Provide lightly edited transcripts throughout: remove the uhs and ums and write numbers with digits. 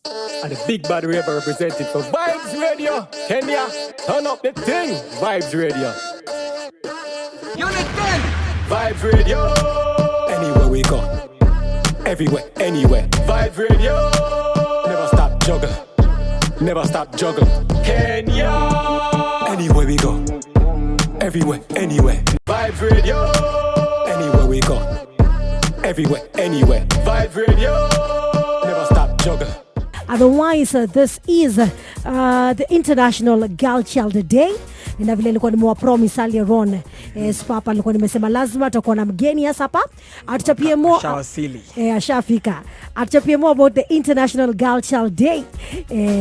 And the big bad we ever represented for Vibes Radio. Kenya, turn up the thing. Vibes Radio. Unit 10. Vibes Radio. Anywhere we go. Everywhere, anywhere. Vibes Radio. Never stop juggle. Never stop juggle. Kenya. Anywhere we go. Everywhere, anywhere. Vibes Radio. Anywhere we go. Everywhere, anywhere. Vibes Radio. Never stop juggle. Otherwise, this is the International Girl Child Day. Na vile nilikuwa nimewapromise earlier on, papa nilikuwa nimesema lazima tutakuwa na mgeni hapa. Atachapie more. Ashafika. Atachapie more about the International Girl Child Day.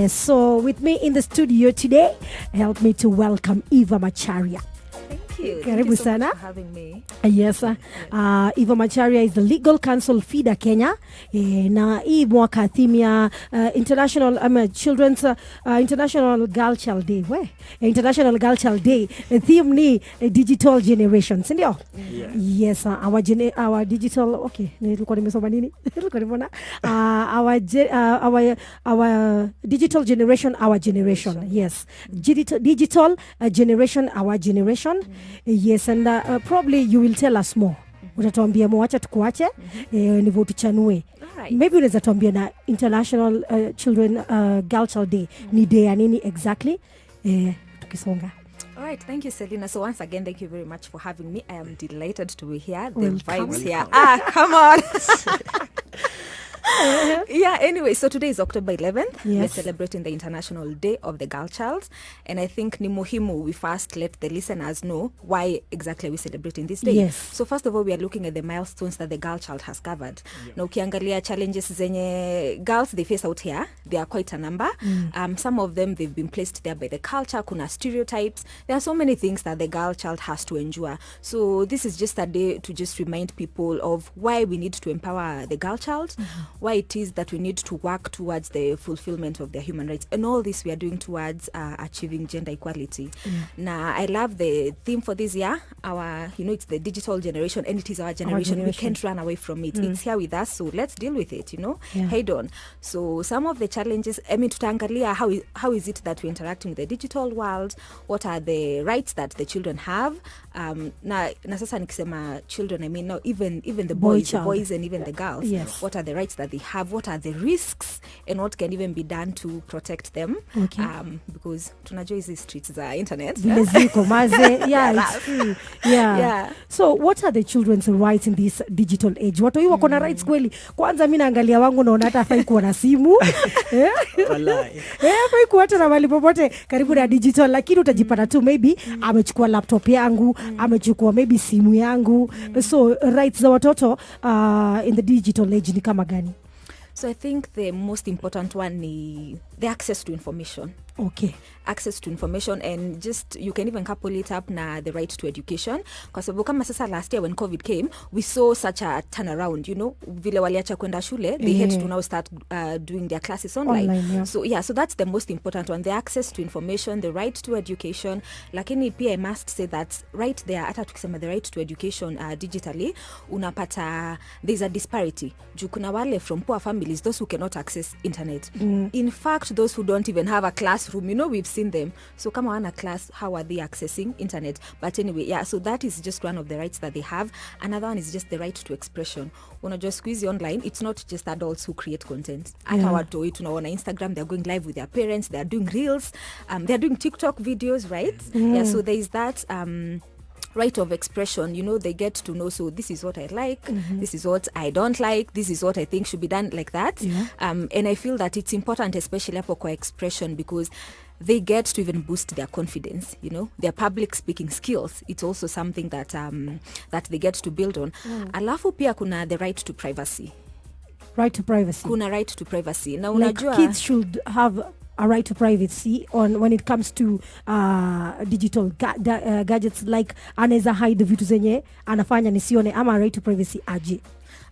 So with me in the studio today, help me to welcome Eva Macharia. Thank you so much for having me. Yes, Eva Macharia is the legal counsel FIDA Kenya. Na hii mwaka theme ya International Children's International Girl Child Day. International Girl Child Day. Theme ni digital generation, si ndio? Yes, our digital, okay, nilikuwa nimesoma nini? Nilikuwa nimeona our digital generation, our generation. Yes. Digital generation, our generation. Yes, and probably you will tell us more. Utatuambia mwacha tukuache ndivyo tuchanue. Maybe unaweza tuambia na International Children Girl Child Day ni day ya nini exactly? Tukisonga. All right, thank you, Selina. So once again, thank you very much for having me. I am delighted to be here. The vibes here. Come on. Yeah, anyway, so today is October 11th. Yes. We're celebrating the International Day of the Girl Child. And I think ni muhimu we first let the listeners know why exactly we're celebrating this day. Yes. So first of all, we are looking at the milestones that the girl child has covered. Now, ukiangalia challenges zenye girls they face out here, there are quite a number. Some of them, they've been placed there by the culture, kuna stereotypes. There are so many things that the girl child has to endure. So this is just a day to just remind people of why we need to empower the girl child, why it is that we need to work towards the fulfillment of their human rights, and all this we are doing towards achieving gender equality. Now, I love the theme for this year. It's the digital generation, and it is our generation. We can't run away from it. It's here with us, so let's deal with it, head on. So some of the challenges, tutaangalia how is it that we're interacting with the digital world, what are the rights that the children have. Na sasa nikisema children, I mean now even the boys and even the girls. Yes. What are the rights that they have, what are the risks, and what can even be done to protect them. Okay. Because tunajua hizi streets za internet. It's true. Yeah. So what are the children's rights in this digital age? Watu wako na rights kweli? Kwanza mimi naangalia wangu naona hata hafai kuwa na simu. Wallahi. Hafai kuwa hata na mali popote karibu na digital, lakini utajipata tu maybe amechukua laptop yangu, amechukua maybe simu yangu. So rights za watoto in the digital age ni kama gani? So I think the most important one is the access to information. Okay. Access to information, and just you can even couple it up na the right to education. Kwa sababu kama sasa last year when COVID came, we saw such a turnaround, vile waliacha kwenda shule, they had to now start doing their classes online. So that's the most important one, the access to information, the right to education. Lakini pia I must say that right there, hata tukisema the right to education digitally, unapata there's a disparity. Juu kuna wale from poor families, those who cannot access internet. In fact, those who don't even have a classroom, we've seen them. So kama wana class, how are they accessing internet? But anyway, so that is just one of the rights that they have. Another one is just the right to expression. Unajua squeeze online, it's not just adults who create content. Hata watoi tunaona Instagram, they're going live with their parents, they're doing reels, they're doing TikTok videos, right? So there is that right of expression. They get to know, so this is what I like, this is what I don't like, this is what I think should be done, like that. And I feel that it's important, especially hapo kwa expression, because they get to even boost their confidence, their public speaking skills. It's also something that that they get to build on. Alafu pia kuna the right to privacy. Right to privacy. Kuna right to privacy. Now unajua kids should have a right to privacy when it comes to digital gadgets, like anaweza hide vitu zenye anafanya nisione, ama right to privacy aje?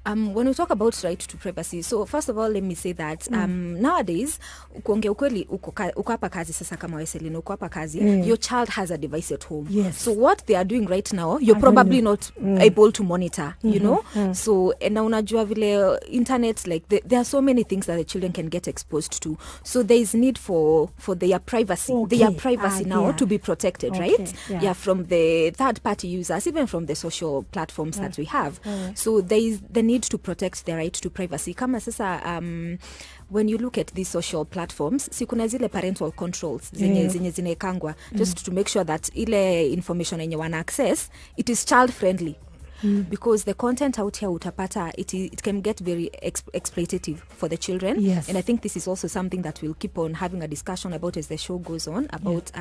When we talk about right to privacy, so first of all, let me say that nowadays, kuongea ukweli uko hapa kazi sasa kama Weselina, uko hapa kazi, your child has a device at home. Yes. So what they are doing right now, you're probably not able to monitor, you know? So, na unajua vile internet, like there are so many things that the children can get exposed to. So there is need for their privacy, now to be protected, right? Yeah, from the third party users, even from the social platforms that we have. So there is the need to protect their right to privacy. Kama sasa when you look at these social platforms, si kuna zile parental controls zenye zinaekangwa just to make sure that ile information yenye wana access, it is child friendly. Because the content out here utapata, it can get very exploitative for the children. Yes. And I think this is also something that we'll keep on having a discussion about as the show goes on, about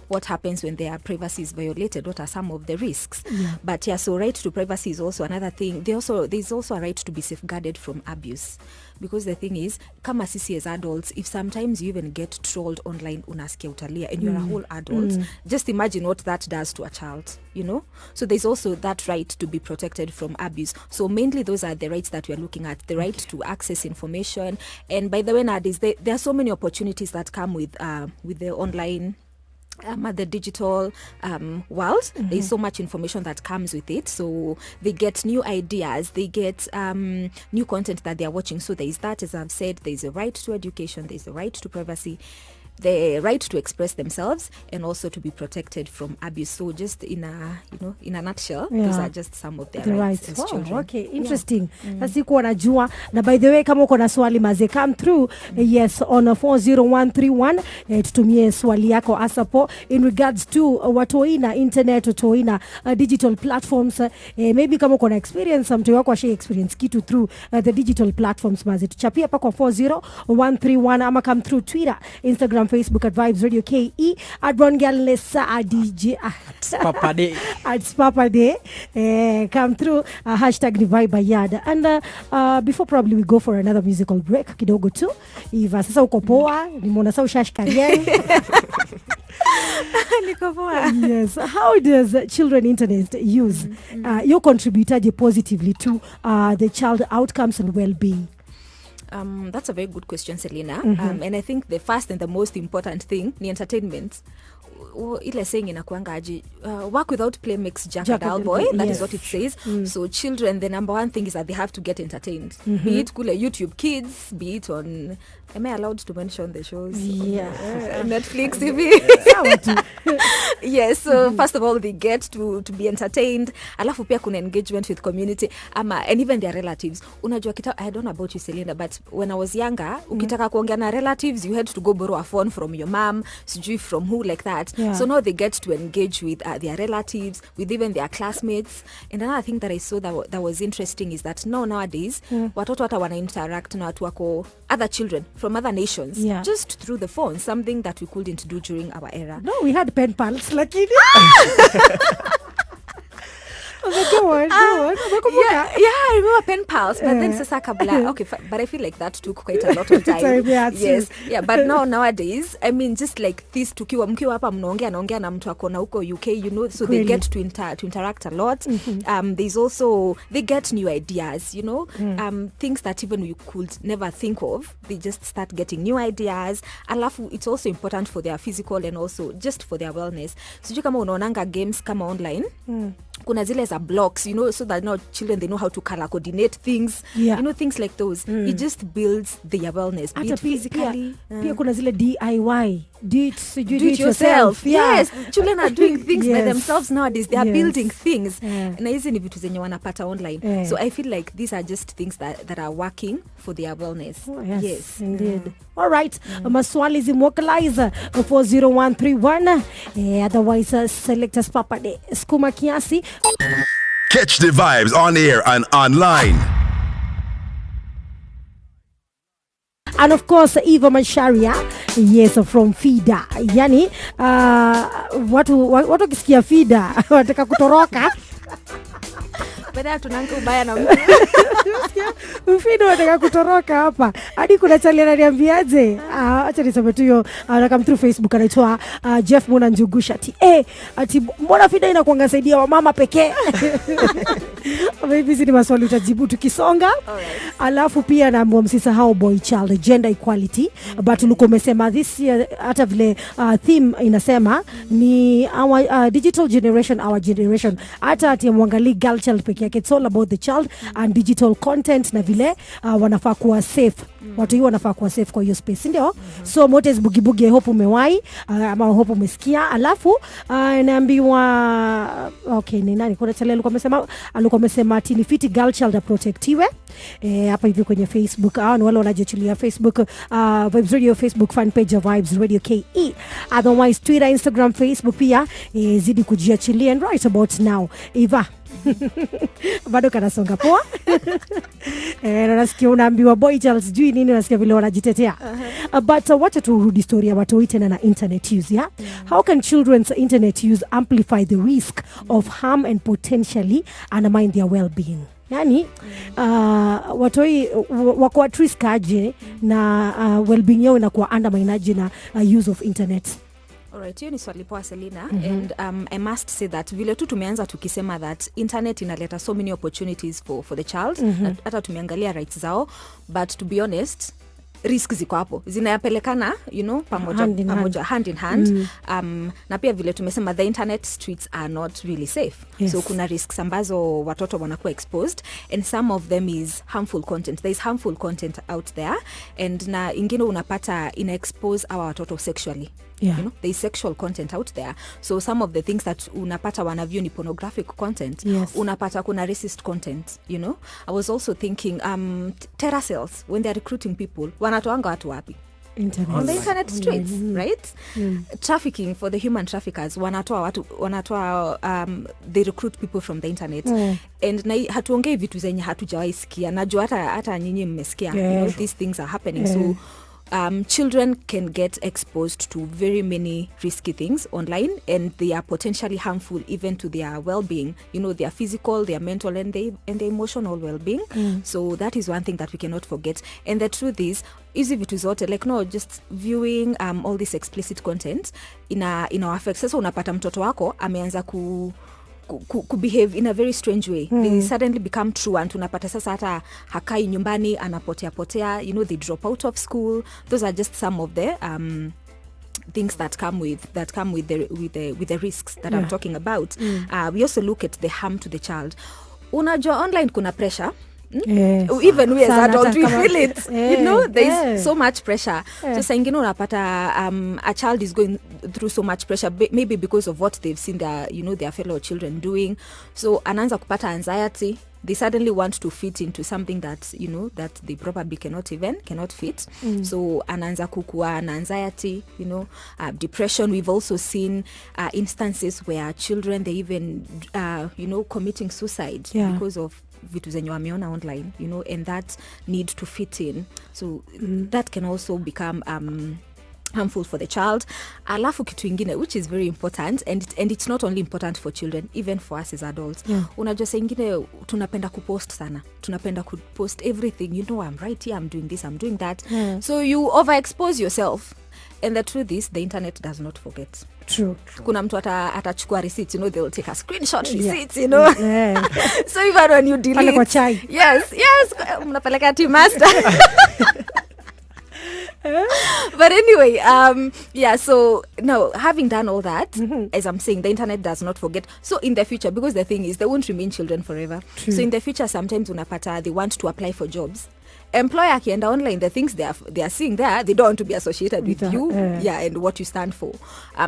what happens when their privacy is violated, what are some of the risks. But so right to privacy is also another thing. There's also a right to be safeguarded from abuse. Because the thing is, kama sisi as adults, if sometimes you even get trolled online, unasikia utalia, and you're a whole adult, just imagine what that does to a child, you know? So there's also that right to be protected from abuse. So mainly those are the rights that we are looking at, the right to access information. And by the way, nowadays, there are so many opportunities that come with the online the digital world. There's so much information that comes with it, so they get new ideas, they get new content that they are watching. So there is that, as I've said, there's a right to education, there's a right to privacy, the right to express themselves, and also to be protected from abuse. So just in a nutshell, those are just some of their rights as children. Okay, interesting. Sikuwa najua. Na by the way, kama uko na swali maze, come through yes on 40131 tutumie swali yako asapo in regards to watoina internet, watoina digital platforms. Maybe kama uko na experience, mtu wako ashe experience kitu through the digital platforms maze, tuchapia pa kwa 40131 ama come through Twitter, Instagram, Facebook at Vibes Radio KE, at Rongalesa, at DJ, at Papa Day. Come through, hashtag Divide by Yard. And before probably we go for another musical break, kidogo tu. Eva, sasa uko poa, nimona sa ushashikaria. Yes. How does children internet use you contribute positively to the child outcomes and well-being? That's a very good question, Selena. And I think the first and the most important thing ni entertainment. Ile saying inakuanga aje, work without play makes Jack a dull boy. That is what it says. So children, the number one thing is that they have to get entertained. Be it kule YouTube Kids, be it on, am I allowed to mention the shows? Netflix TV. Yes, so first of all, they get to be entertained. Alafu pia kuna engagement with community and even their relatives. Unajua I don't know about you, Selena, but when I was younger, ukitaka kuongea na relatives, you had to go borrow a phone from your mom, sijui from who, like that. So now they get to engage with their relatives, with even their classmates. And another thing that I saw that was interesting is that nowadays, watoto hata wana interact na watu wako, other children from other nations, just through the phone, something that we couldn't do during our era. No, we had pen pals, lakini. Go on. I remember pen pals, but then sasa kabla, okay, but I feel like that took quite a lot of time. Yes, but nowadays, I mean, just like this, mkiwa hapa mnaongea na mtu akona huko UK, you know, so they get to interact a lot. There's also, they get new ideas, you know, things that even we could never think of. They just start getting new ideas. Alafu, it's also important for their physical and also just for their wellness. Sijui kama unaonanga games kama online, kuna zile za blocks, you know, so that now children, they know how to color coordinate things, you know, things like those. It just builds their wellness, be it physically. Pia kuna zile DIY, do it yourself. Yes, children are doing things by themselves nowadays. They are building things. Na hizi ni vitu zenye wanapata online. So I feel like these are just things that are working for their wellness. Yes, indeed. All right, maswali zimwokalize 40131. Otherwise, select us Papa de Skuma Kiasi. Catch the vibes on air and online. And of course, Eva Macharia, yes, from FIDA. Yani, watu kisikia FIDA, wataka kutoroka. Bada tunanga ubaya na mtu. Mfido anataka kutoroka hapa. Hadi kuna chali ananiambiaje? Acha nisome tu hiyo come through Facebook anaitwa Jeff Mona Njugusha ati mbona FIDA inakuanga saidia wa mama pekee? Hizi ni maswali utajibu tukisonga. Alafu pia naambiwa msisahau boy child gender equality. But ulikuwa umesema this year hata vile theme inasema ni our digital generation, our generation. Hata ati mwangalie girl child pekee yake. It's all about the child and digital content na vile wanafaa kuwa safe. Watu hiyo wanafaa kuwa safe kwa hiyo space, ndio? So Motes Bugibugi, I hope umewai ama hope umesikia. Alafu naambiwa okay, ni nani kuna chale alikuwa amesema ati ni fiti girl child protectiwe hapa hivi kwenye Facebook. Ni wale wanajichulia Facebook Vibes Radio Facebook fan page of Vibes Radio KE. Otherwise Twitter, Instagram, Facebook pia zidi kujiachilia. And right about now Eva bado kanasonga poa. Nasikia unaambiwa boy child sijui nini, nasikia vile wanajitetea. But wacha turudi story ya watu tena na internet use, yeah? How can children's internet use amplify the risk of harm and potentially undermine their well-being? Yani watoi wako at risk aje na well-being yao inakuwa undermine aje na use of internet? Alright, hiyo ni swali poa Selina. And I must say that vile tu tumeanza tukisema that internet inaleta so many opportunities for the child. Hata tumeangalia rights zao, but to be honest risk ziko hapo zinayapelekana, you know, pamoja hand in hand. Na pia vile tumesema the internet streets are not really safe. Yes. So kuna risks ambazo watoto wanakuwa exposed, and some of them is harmful content. There is harmful content out there, and na ingine unapata ina expose our watoto sexually. Yeah. You know, there is sexual content out there. So some of the things that unapata wanaview ni pornographic content. Yes. Unapata kuna racist content, you know. I was also thinking terror cells when they're recruiting people, wanatoanga watu wapi? Internet. On the internet streets, right? Trafficking, for the human traffickers, they recruit people from the internet. And hatuongei vitu zenye hatujawahi sikia. Najua hata nyinyi mmesikia. You know, these things are happening. So children can get exposed to very many risky things online, and they are potentially harmful even to their well-being, you know, their physical, their mental, and their emotional well-being. So that is one thing that we cannot forget. And the truth is vitu zote, like no, just viewing all this explicit content in our affects. Sasa unapata mtoto wako ameanza behave in a very strange way. They suddenly become truant. Unapata sasa hata hakai nyumbani, anapotea, you know, they drop out of school. Those are just some of the things that come with the risks that I'm talking about. We also look at the harm to the child. Unajua online kuna pressure. Even we as adults we feel it. You know, there is so much pressure. So saingine unapata a child is going through so much pressure, maybe because of what they've seen their fellow children doing. So anaanza kupata anxiety. They suddenly want to fit into something that, you know, that they probably cannot fit. So anaanza kukua na anxiety, you know, depression. We've also seen instances where children, they even you know, committing suicide because of vitu zenye wameona online, you know, and that need to fit in. So that can also become harmful for the child. Alafu kitu ingine which is very important, and it's not only important for children, even for us as adults. Unajua saa ingine tunapenda kupost sana, tunapenda kupost everything, you know, I'm right here, I'm doing this, I'm doing that. So you overexpose yourself, and the truth is the internet does not forget. True. Kuna mtu atachukua receipts, you know, they'll take a screenshot receipts, you know. So even when you delete, yes, mnapeleka team master. But anyway, so no, having done all that, as I'm saying, the internet does not forget. So in the future, because the thing is, they won't remain children forever. True. So in the future, sometimes unapata, they want to apply for jobs. Employer akienda online, the things they are seeing there, they don't want to be associated with you, and what you stand for.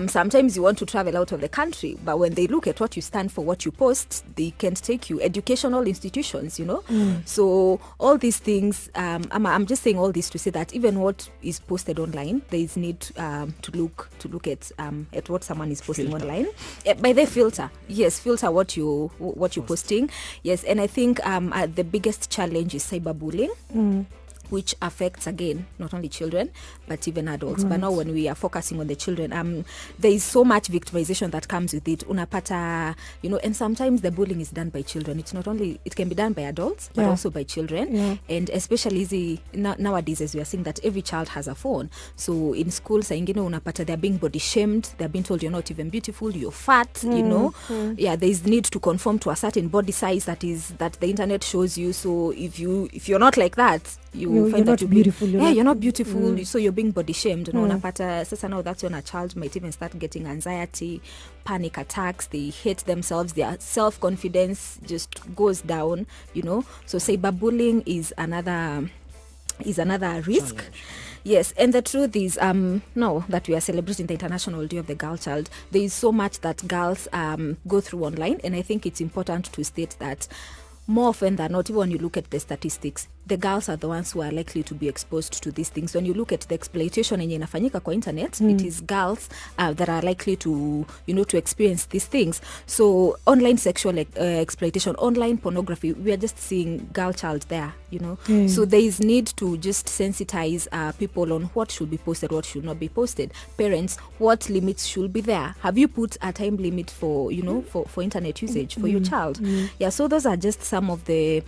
Sometimes you want to travel out of the country, but when they look at what you stand for, what you post, they can't take you. Educational institutions, you know. So all these things, I'm just saying all this to say that even what is posted online, there is need to look at what someone is posting online. By the filter what you're posting. Yes, and I think the biggest challenge is cyberbullying. which affects again not only children but even adults. But now when we are focusing on the children, there is so much victimization that comes with it. Unapata, and sometimes the bullying is done by children. It's not only, it can be done by adults but also by children. And especially nowadays, as we are seeing that every child has a phone. So in school, unapata they're being body shamed, they're being told you're not even beautiful, you're fat, there is need to conform to a certain body size that the internet shows you. So if you're not like that, you're find that you're beautiful. You're not beautiful, so you're being body shamed. Unapata sasa now that's when a child might even start getting anxiety, panic attacks, they hate themselves, their self-confidence just goes down, So cyberbullying is another risk. Challenge. Yes, and the truth is, now that we are celebrating the International Day of the Girl Child, there is so much that girls go through online, and I think it's important to state that more often than not, even when you look at the statistics, the girls are the ones who are likely to be exposed to these things. When you look at the exploitation yenye inafanyika kwa internet, it is girls that are likely to, to experience these things. So online sexual exploitation, online pornography, we are just seeing girl child there, So there is need to just sensitize people on what should be posted, what should not be posted. Parents, what limits should be there? Have you put a time limit for, for internet usage for your child? Yeah, so those are just some of the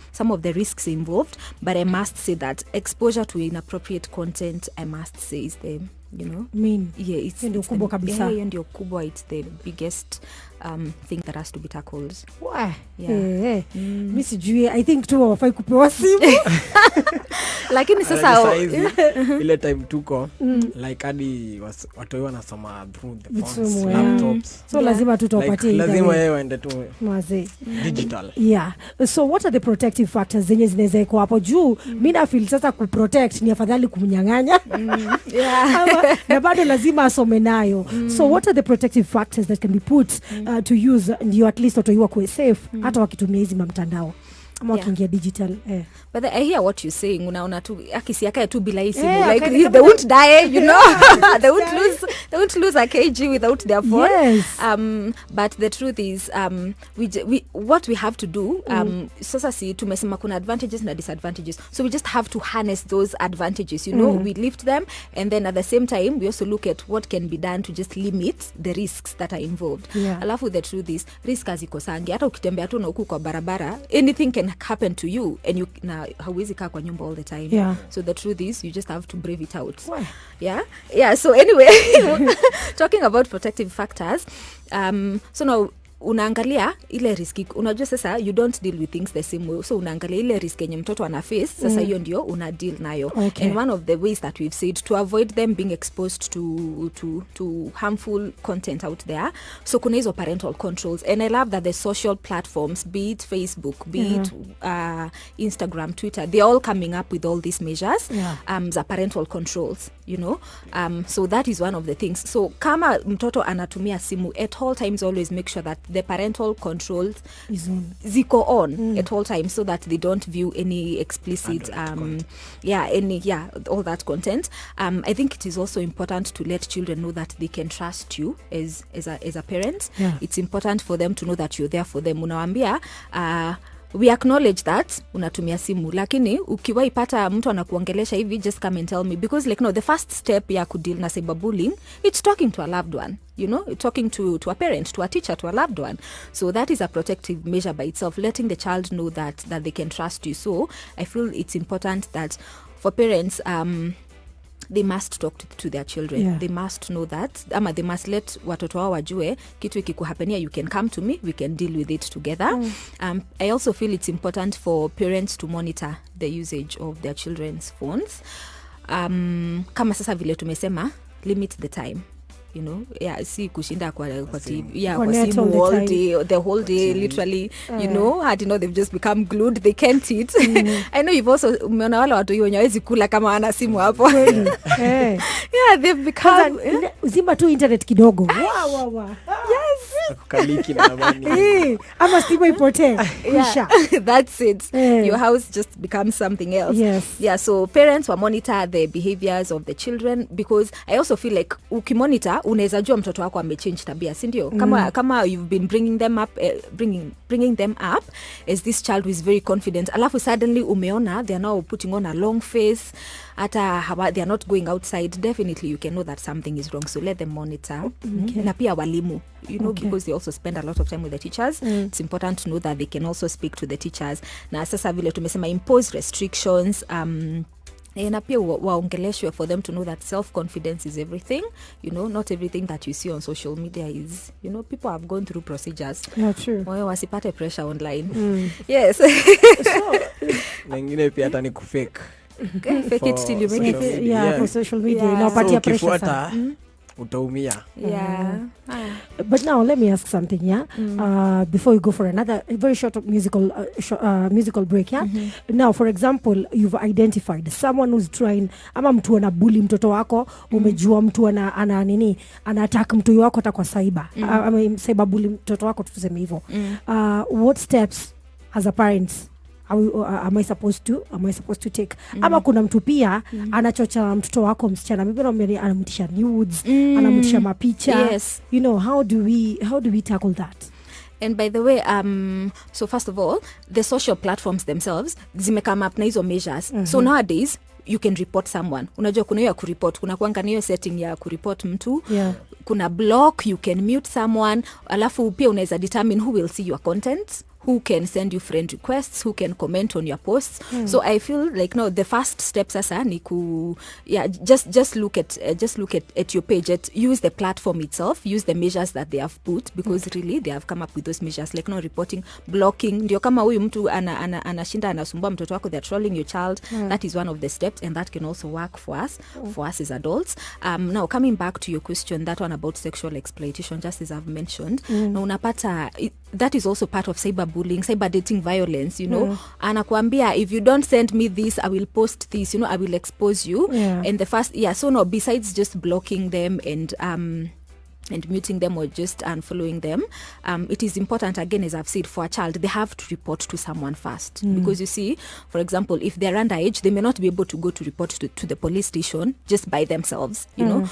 risks involved. But I must say that exposure to inappropriate content, I must say, is the, it's ndio kubwa kabisa. Yeah, ndio kubwa. It's the biggest thing that has to be tackled. Mimi sijui, I think tu wafai kupewa simu. Lakini sasa ile time tuko like hadi watu wanasoma through the phones, laptops. So lazima tutawapatie lazima yeye waende tu digital. So what are the protective factors zenye zinaweza kuwa hapo juu? Mimi na feel sasa ku protect ni afadhali kumnyang'anya. Na bado lazima asome nayo. So what are the protective factors that can be put to use ndio at least watoiwa kuwe safe hata wakitumia hizi mtandao ama wakiingia digital? But I hear what you're saying. Unaona tu akisi yake tu bila simu, like they won't die, they won't lose a kg without their phone. But the truth is we what we have to do sasa si tumesema kuna advantages na disadvantages, so we just have to harness those advantages, we lift them, and then at the same time we also look at what can be done to just limit the risks that are involved. Alafu the truth is risk hazikosangi, hata ukitembea tu na huku kwa barabara anything can happen to you, and you na hauwezi kaa kwa nyumba all the time. So the truth is you just have to brave it out. So anyway, talking about protective factors, so now unaangalia ile riski, unajua sasa you don't deal with things the same way, so unaangalia ile risk yenye mtoto ana face sasa, hiyo ndio una deal nayo. And one of the ways that we've said to avoid them being exposed to harmful content out there, so kuna hizo parental controls, and I love that the social platforms, be it Facebook, be it Instagram, Twitter, they're all coming up with all these measures za parental controls, so that is one of the things. So kama mtoto anatumia simu, at all times always make sure that the parental controls ziko on at all times, so that they don't view any explicit all that content. I think it is also important to let children know that they can trust you as a parent. It's important for them to know that you're there for them. Unawaambia we acknowledge that unatumia simu, lakini ukiwaipata mtu anakuongelesha hivi, just come and tell me, because the first step ya kudeal na cyberbullying, it's talking to a loved one, talking to a parent, to a teacher, to a loved one. So that is a protective measure by itself, letting the child know that they can trust you. So I feel it's important that for parents, they must talk to their children. They must know that, they must let watoto wao wajue kitu ikikuhapenia, you can come to me, we can deal with it together. I also feel it's important for parents to monitor the usage of their children's phones. Kama sasa vile tumesema, limit the time. Si kushinda kwa TV, kwa simu all day, the whole day, literally, they've just become glued, they can't eat. I know you've also, umeona wale watu wenye hawezi kula kama wana simu hapo. They've become zima tu internet kidogo. Yes. kukaliki na amani. Ama stima ipotee. Yeah. That's it. Your house just becomes something else. Yes. Yeah, so parents will monitor the behaviors of the children, because I also feel like ukimonitor unaweza jua mtoto wako amechange tabia, si ndio? Kama you've been bringing them up bringing them up as this child who is very confident, alafu suddenly umeona they are now putting on a long face, they are not going outside, definitely you can know that something is wrong. So let them monitor. Na pia walimu, because they also spend a lot of time with the teachers. It's important to know that they can also speak to the teachers. Na sasa vile tumesema impose restrictions, na pia waongeleshwe for them to know that self-confidence is everything. Not everything that you see on social media is, people have gone through procedures. Yeah, true. Wasipate pressure online. Yes. Wengine pia hata ni kufake. Fake it till you make it. Yeah, for social media. Inapatia pressure sana. Utaumia. Yeah. But now let me ask something, before you go for another very short musical break, Now, for example, you've identified someone who's trying, ama mtu ana bully mtoto wako, umejua mtu ana attack mtu wako hata kwa cyber, ama cyber bully mtoto wako, tuseme hivyo. What steps as a parents am I supposed to take? Ama kuna mtu pia anachocha mtoto wako msichana, maybe anamtisha nudes, anamtisha mapicha. Yes. How do we tackle that? And by the way, so first of all, the social platforms themselves zimekame up na hizo measures. So nowadays you can report someone. Unajua kuna hiyo ya kureport, kuna kuanga na hiyo setting ya kureport mtu. Kuna block, you can mute someone, alafu pia unaweza determine who will see your content, who can send you friend requests, who can comment on your posts. So I feel like the first step sasa ni just look at your page, use the platform itself, use the measures that they have put, because really they have come up with those measures, like reporting, blocking. Ndio kama huyu mtu anashinda anasumbua mtoto wako, they're trolling your child. That is one of the steps, and that can also work for us as adults. Now coming back to your question, that one about sexual exploitation, just as I've mentioned, na unapata that is also part of cyberbullying, cyber dating violence, anakuambia, if you don't send me this, I will post this, I will expose you. And the first, besides just blocking them and muting them or just unfollowing them, it is important, again, as I've said, for a child, they have to report to someone first. Because you see, for example, if they're underage, they may not be able to go to report to the police station just by themselves,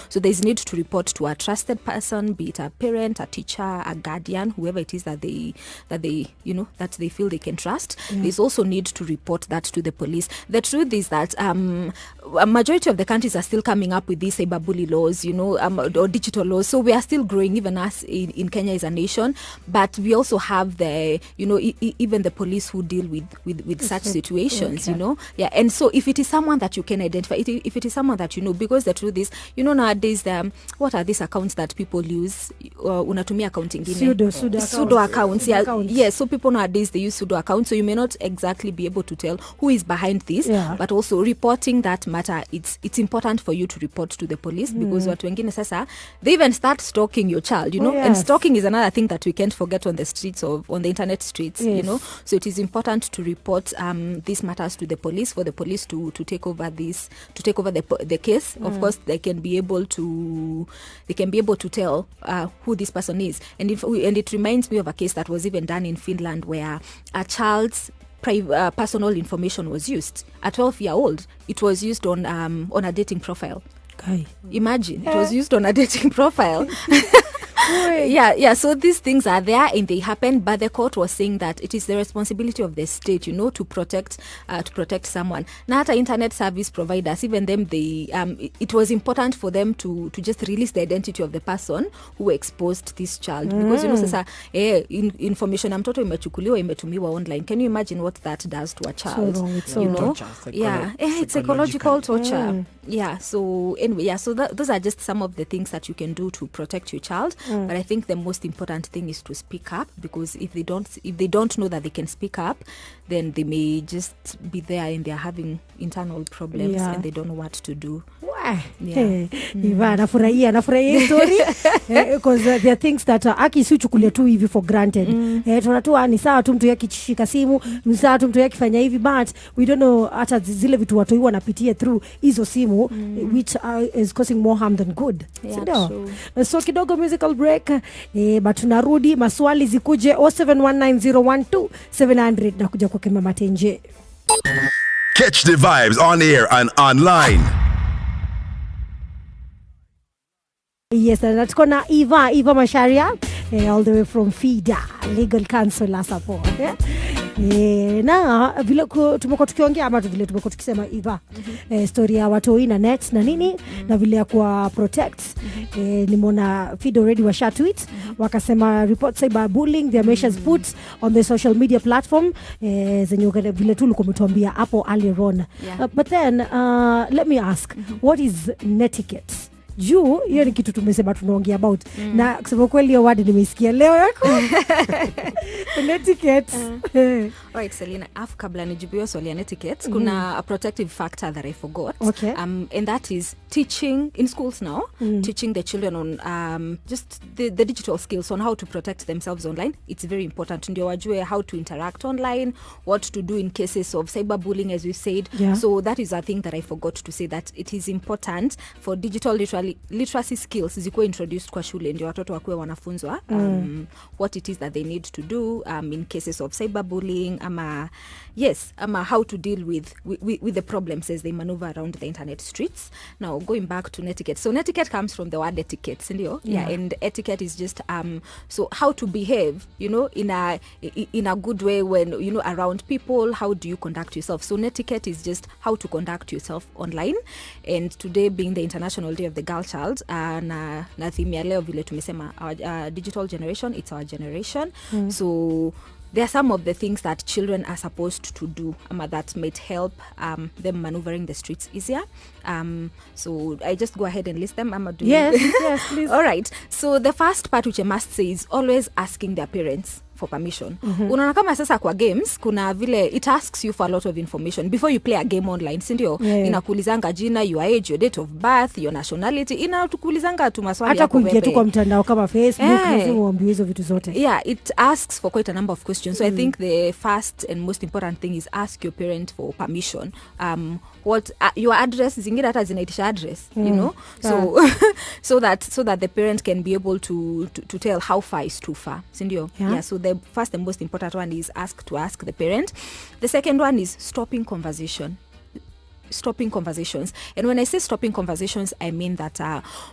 so there's need to report to a trusted person, be it a parent, a teacher, a guardian, whoever it is that they feel they can trust. There's also need to report that to the police. The truth is that a majority of the countries are still coming up with these cyberbully laws, or digital laws. So we are still growing, even us in Kenya as a nation, but we also have the even the police who deal with such situations. And so if it is someone that you can identify, if it is someone that because the truth is, nowadays what are these accounts that people use? Unatumia account ingine, pseudo accounts. Yes, so people nowadays, they use pseudo accounts, so you may not exactly be able to tell who is behind this. But also reporting that matter, it's important for you to report to the police, because watu wengine sasa, they even start stalking your child, and stalking is another thing that we can't forget on the internet streets. So it is important to report these matters to the police, for the police to take over the case. Of course, they can be able to tell who this person is. And it reminds me of a case that was even done in Finland, where a child's personal information was used. A 12-year-old, it was used on a dating profile. Okay. Imagine, it was used on a dating profile. So these things are there and they happen, but the court was saying that it is the responsibility of the state, to protect someone. Now, hata internet service providers, even them, it was important for them to just release the identity of the person who exposed this child, because sasa information ya mtoto imechukuliwa, imetumiwa online. Can you imagine what that does to a child? So wrong. It's psychological torture. So anyway, so those are just some of the things that you can do to protect your child. But I think the most important thing is to speak up, because if they don't know that they can speak up, then they may just be there and they're having internal problems and they don't know what to do. Eva, nafurahia story, because there are things that aki si chukulia tu hivi for granted. Tunatoa ni sawa tu mtu yake kishika simu, ni sawa tu mtu yake fanya hivi, but we don't know hata zile vitu watu wanapitia through hizo simu. simu which is causing more harm than good. Yeah, So kidogo musical break, but tunarudi maswali zikuje 0719012700 na kuja kwa Mama Tenje. Catch the vibes on air and online. Yes, na tuko na Eva Macharia, all the way from FIDA, Legal Counselor Support. Na vile tumekuwa tukiongea ama vile tumekuwa tukisema Eva, story ya watoi na net na nini na vile ya kuwa protect. Nimeona FIDA already washa tweet wakasema report cyberbullying, their measures put on the social media platform, zenye vile tu ulikuwa umetuambia hapo earlier on. But then let me ask, what is netiquette? Juu hiyo ni kitu tumesema tunaongea about na kusema kweli hiyo word nimeisikia leo yako netiquette. Right, Selina, kabla nijibu swali ya netiquette, kuna a protective factor that I forgot. Okay. And that is teaching in schools now, teaching the children on just the digital skills on how to protect themselves online. It's very important. Ndio wajue how to interact online, what to do in cases of cyberbullying, as we said. Yeah. So that is a thing that I forgot to say, that it is important for digital literacy skills zikuwe introduced kwa shule, ndio watoto wakuwe wanafunzwa what it is that they need to do in cases of cyberbullying, ama how to deal with the problems as they maneuver around the internet streets. Now going back to netiquette, so netiquette comes from the word etiquette, sindio? Yeah, and etiquette is just so how to behave, in a good way when around people. How do you conduct yourself? So netiquette is just how to conduct yourself online. And today being the International Day of the Girl Child, na theme ya leo vile tumesema, our digital generation, it's our generation. So there are some of the things that children are supposed to do that might help them maneuvering the streets easier. So I just go ahead and list them. Yes, please. All right. So the first part which I must say is always asking their parents for permission. Unaona kama sasa kwa games kuna vile it asks you for a lot of information before you play a game online, sindio? Inakuulizanga jina, your age, your date of birth, your nationality, inakuulizanga tu maswali hata kuingia tu kwa mtandao kama Facebook, lazima uambiwe hizo vitu zote. Yeah, it asks for quite a number of questions. So I think the first and most important thing is ask your parent for permission. What your address, zingine hata zinaitisha address, so that the parent can be able to tell how far is too far, sindio? Yeah, so the first and most important one is ask the parent. The second one is stopping conversations. And when I say stopping conversations, I mean that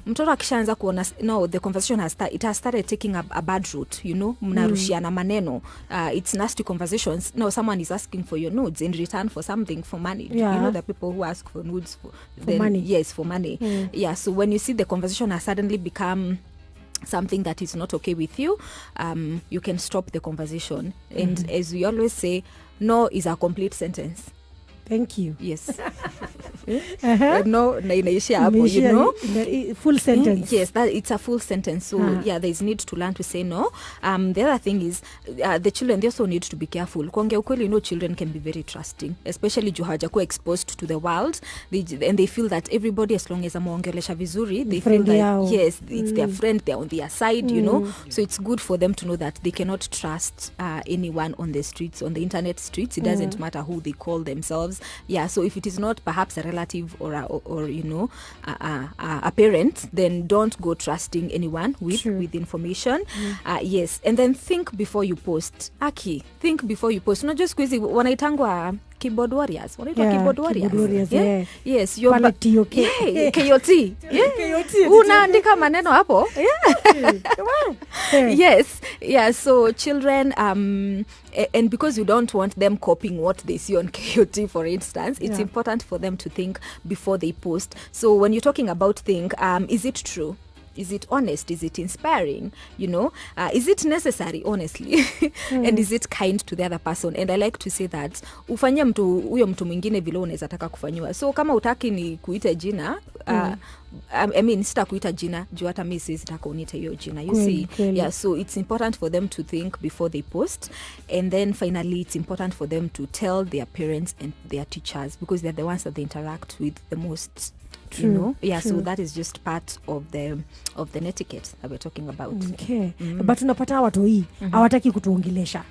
mtoto akishaanza kuona the conversation has started taking a bad route, mnarushiana maneno, it's nasty conversations. Now someone is asking for your nudes in return for something, for money. The people who ask for nudes for money. Yes, for money. Yeah, so when you see the conversation has suddenly become something that is not okay with you, you can stop the conversation. And as we always say, no is a complete sentence. Thank you. Yes. No, inaishia hapo, full sentence. Yes, that it's a full sentence. So there is need to learn to say no. The other thing is the children, they also need to be careful. Kuongea ukweli, children can be very trusting, especially juu hawajakuwa exposed to the world, and they feel that everybody, as long as ameongelesha vizuri, they feel like yes, it's their friend, they're on their side, So it's good for them to know that they cannot trust anyone on the streets, on the internet streets. It doesn't matter who they call themselves. Yeah, so if it is not perhaps a relative or a parent, then don't go trusting anyone with information. Yes, and then think before you post. Think before you post. Not just squeezy wanaitangwa keyboard warriors. Keyboard warriors. Yeah. Yes, your KOT. Unaandika maneno hapo. Yes. Yeah, so children and because you don't want them copying what they see on KOT, for instance, it's important for them to think before they post. So when you're talking about think, is it true? Is it honest? Is it inspiring? Is it necessary, honestly? And is it kind to the other person? And I like to say that ufanye huyo mtu mwingine vile unaweza taka kufanywa. So kama utaki ni kuita jina, I mean sita kuita jina, juu hata mimi sitaka uniite hiyo jina. You see? Yeah, so it's important for them to think before they post. And then finally, it's important for them to tell their parents and their teachers, because they're the ones that they interact with the most. True. So that is just part of the netiquette that we're talking about. Okay. But unapata watu hii hawataki kutuongelesha.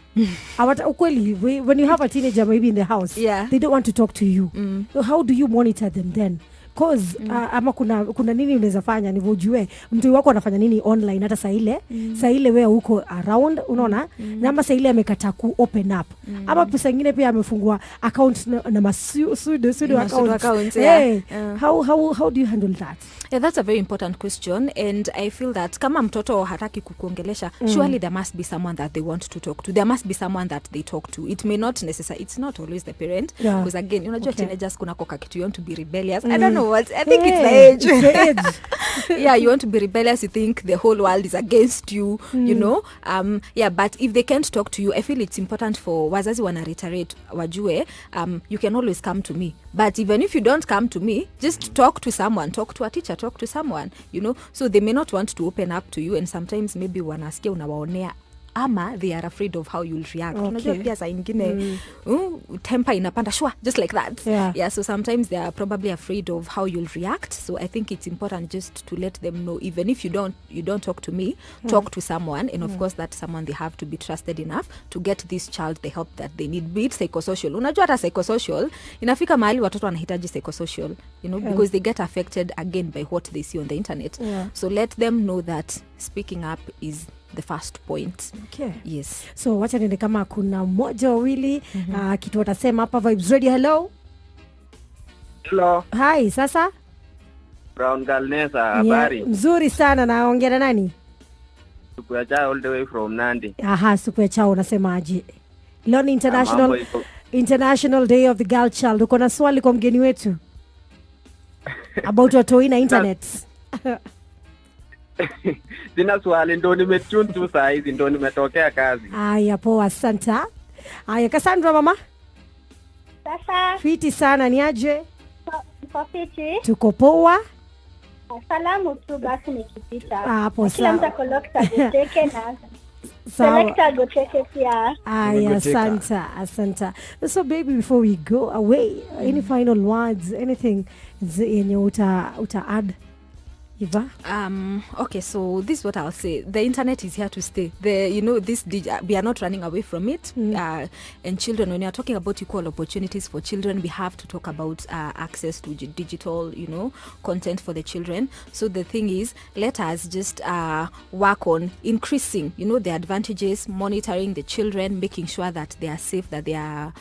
Ukweli, when you have a teenager maybe in the house, they don't want to talk to you. So how do you monitor them then? cause ama kuna nini unaweza fanya ndivyo ujue mtu wako anafanya nini online hata saa ile wewe uko around unaona na ama saa ile amekataa ku open up ama pesa nyingine pia amefungua account na pseudo accounts. How do you handle that? Yeah, that's a very important question, and I feel that kama mtoto hataki kukuongelesha, surely there must be someone that they want to talk to. There must be someone that they talk to. It may not necessarily, it's not always the parent, because again, unajua teenagers kuna koka kitu, you want to be rebellious. I don't know what, I think it's the age. Yeah, you want to be rebellious, you think the whole world is against you, you know. Yeah, but if they can't talk to you, I feel it's important for wazazi wana reiterate wajue, you can always come to me. But even if you don't come to me, just talk to someone, talk to a teacher, talk to someone, you know. So they may not want to open up to you, and sometimes maybe wanasikia unawaonea ama they are afraid of how you'll react. Unajua pia saa ingine temper inapanda shwa just like that. Yeah, so sometimes they are probably afraid of how you'll react. So I think it's important just to let them know, even if you don't talk to me, talk to someone, and of course that someone, they have to be trusted enough to get this child the help that they need, be it psychosocial. Unajua hata psychosocial inafika mahali watoto wanahitaji psychosocial, you know, because they get affected again by what they see on the internet. So let them know that speaking up is the first point. Okay. Yes. So wacha nende kama kuna mmoja wawili kitu watasema hapa. Vibes Radio, hello. Hello. Hi, sasa? Brown Galnesa, habari? Mzuri sana, naongea na nani? Supu ya chao all the way from Nandi. Aha, supu ya chao unasemaje? Leo ni International Day of the Girl Child. Uko na swali kwa mgeni wetu? About watoi na internet. Sina swali, ndo nimetune tu saa hizi, ndo nimetokea kazi. Aya, poa, asante. Aya, Cassandra mama? Sasa. Fiti sana, ni aje? Kwa fiti. Tuko poa. Salamu tu basi nikipita. Hapo kila mtu akolokta goteke na selecta goteke pia. Aya, asante. So baby, before we go away, any final words, anything yenye uta add? Eva? Okay, so this is what I'll say. The internet is here to stay. We are not running away from it. And children, when you are talking about equal opportunities for children, we have to talk about access to digital, content for the children. So the thing is, let us just work on increasing, the advantages, monitoring the children, making sure that they are safe, that their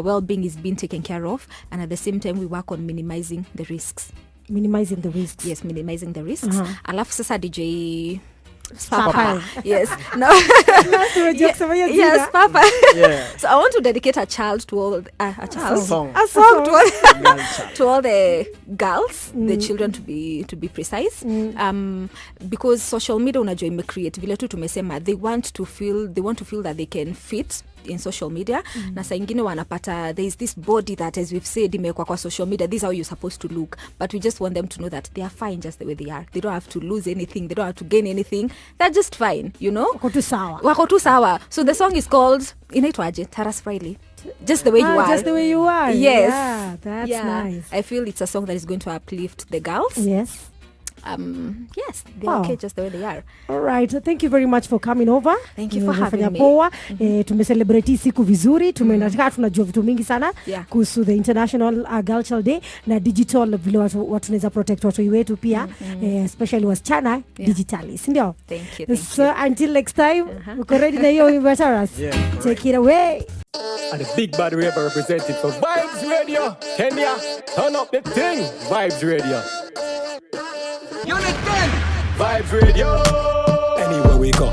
well-being is being taken care of, and at the same time, we work on minimizing the risks. Minimizing the risks. Yes, minimizing the risks. Alafu sasa DJ Papa. Yes. No. Yes, Papa. Yeah. So I want to dedicate a song to all the girls, the children to be precise. Because social media unajua imecreate vile tu tumesema, they want to feel that they can fit in social media. Na saa ingine wanapata there is this body that, as we've said, imekwa kwa social media, this is how you're supposed to look, but we just want them to know that they are fine just the way they are. They don't have to lose anything, they don't have to gain anything, they're just fine, wako tu sawa. So the song is called inaitwaje? Taras Friday, just the way you are. Just the way you are. Yes. Yeah, that's nice. I feel it's a song that is going to uplift the girls. Yes. Yes, they're okay just the way they are. All right, thank you very much for coming over. Thank you for having me. Poa. Tumecelebrate siku vizuri, tunajua vitu mingi sana kuhusu the International Girl Child Day na digital, vile watu tunaweza protect watu wetu pia, especially wasichana digitally, si ndio? Thank you. So until next time, uko ready na hiyo Eva Macharia? Take it away. And the big bad we ever represented for Vibes Radio, Kenya. Turn up the thing, Vibes Radio. Unit 10, Vibes Radio. Anywhere we go,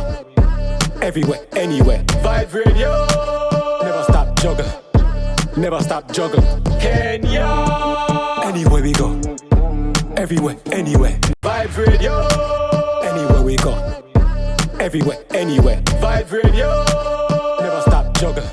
everywhere, anywhere. Vibes Radio. Never stop juggle. Kenya. Anywhere we go, everywhere, anywhere. Vibes Radio. Anywhere we go, everywhere, anywhere. Vibes Radio. Never stop juggle.